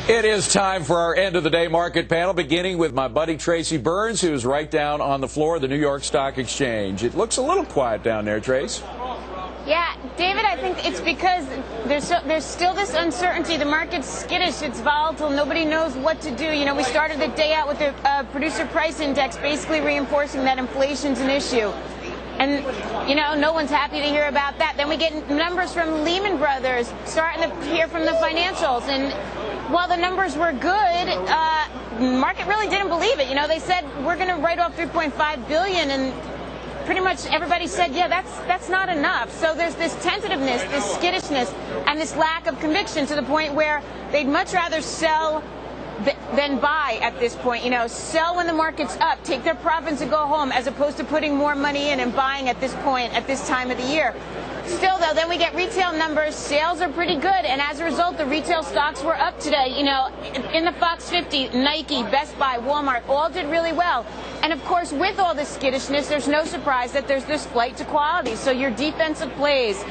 It is time for our end of the day market panel, beginning with my buddy Tracy Burns, who's right down on the floor of the New York Stock Exchange. It looks a little quiet down there, Trace. Yeah, David, I think it's because there's still this uncertainty. The market's skittish, it's volatile, nobody knows what to do. You know, we started the day out with the producer price index basically reinforcing that inflation's an issue. And, you know, no one's happy to hear about that. Then we get numbers from Lehman Brothers, starting to hear from the financials. And while the numbers were good, the market really didn't believe it. You know, they said, we're going to write off $3.5 billion, and pretty much everybody said, yeah, that's not enough. So there's this tentativeness, this skittishness, and this lack of conviction to the point where they'd much rather sell than buy at this point. You know, sell when the market's up, take their profits and go home, as opposed to putting more money in and buying at this point, at this time of the year. Still, though, then we get retail numbers. Sales are pretty good, and as a result, the retail stocks were up today. You know, in the Fox 50, Nike, Best Buy, Walmart, all did really well. And, of course, with all this skittishness, there's no surprise that there's this flight to quality. So your defensive plays,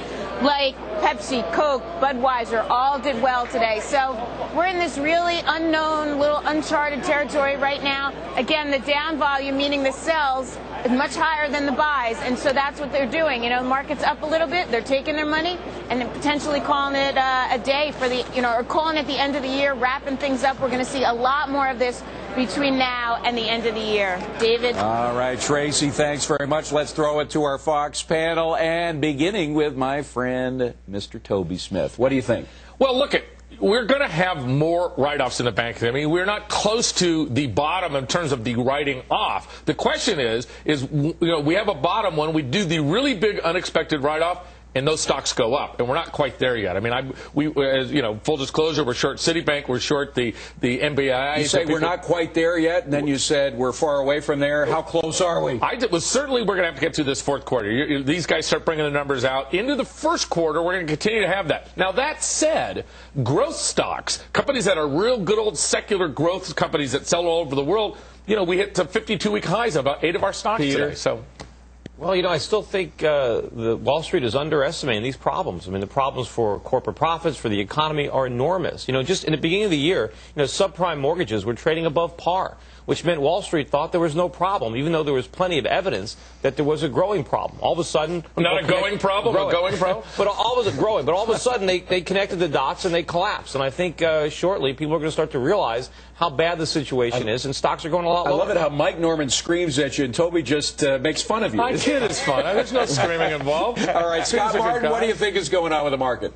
like Pepsi, Coke, Budweiser, all did well today. So we're in this really unknown, little uncharted territory right now. Again, the down volume, meaning the sells, is much higher than the buys, and so that's what they're doing. You know, the market's up a little bit, they're taking their money and then potentially calling it a day for the, you know, or calling it the end of the year, wrapping things up. We're going to see a lot more of this between now and the end of the year. David? All right, Tracy, thanks very much. Let's throw it to our Fox panel, and beginning with my friend, Mr. Toby Smith. What do you think? Well, look, we're going to have more write-offs in the bank. I mean, we're not close to the bottom in terms of the writing off. The question is, you know, we have a bottom when we do the really big unexpected write-off, and those stocks go up, and we're not quite there yet. I mean, as you know, full disclosure, we're short Citibank, we're short the NBI. You say we're not quite there yet, and then you said we're far away from there. How close are we? Certainly we're going to have to get through this fourth quarter. These guys start bringing the numbers out. Into the first quarter, we're going to continue to have that. Now, that said, growth stocks, companies that are real good old secular growth companies that sell all over the world, you know, we hit to 52-week highs on about 8 of our stocks today. So. Well, you know, I still think the Wall Street is underestimating these problems. I mean, the problems for corporate profits, for the economy, are enormous. You know, just in the beginning of the year, you know, subprime mortgages were trading above par, which meant Wall Street thought there was no problem, even though there was plenty of evidence that there was a growing problem. All of a sudden... Not a going problem? A going problem? But all of a sudden, they connected the dots and they collapsed. And I think shortly, people are going to start to realize how bad the situation is, and stocks are going a lot lower. I love it how Mike Norman screams at you, and Toby just makes fun of you. I kid, it's fun. There's no screaming involved. All right, Scott Martin, what do you think is going on with the market?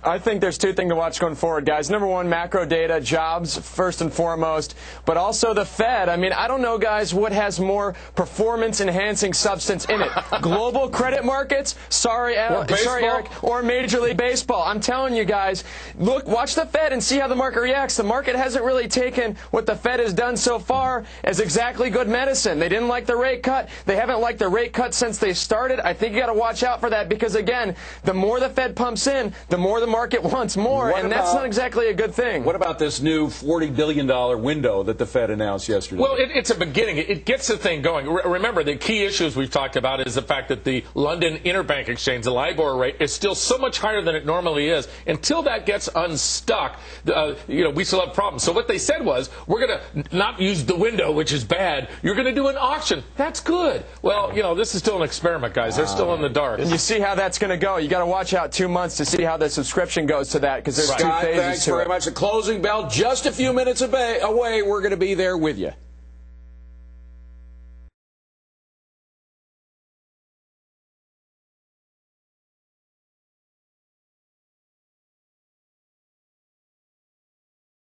I think there's two things to watch going forward, guys. Number one, macro data, jobs first and foremost, but also the Fed. I mean, I don't know, guys, what has more performance-enhancing substance in it. Global credit markets, sorry, Eric, or Major League Baseball. I'm telling you guys, look, watch the Fed and see how the market reacts. The market hasn't really taken what the Fed has done so far as exactly good medicine. They didn't like the rate cut. They haven't liked the rate cut since they started. I think you got to watch out for that because, again, the more the Fed pumps in, the more the market wants more, and that's not exactly a good thing. What about this new $40 billion window that the Fed announced yesterday? Well, it's a beginning. It gets the thing going. Remember, the key issues we've talked about is the fact that the London Interbank Exchange, the LIBOR rate, is still so much higher than it normally is. Until that gets unstuck, you know, we still have problems. So what they said was, we're going to not use the window, which is bad. You're going to do an auction. That's good. Well, you know, this is still an experiment, guys. They're still in the dark. And you see how that's going to go. You got to watch out 2 months to see how the subscription goes to that, because there's two phases thanks very much. The closing bell just a few minutes away. We're going to be there with you.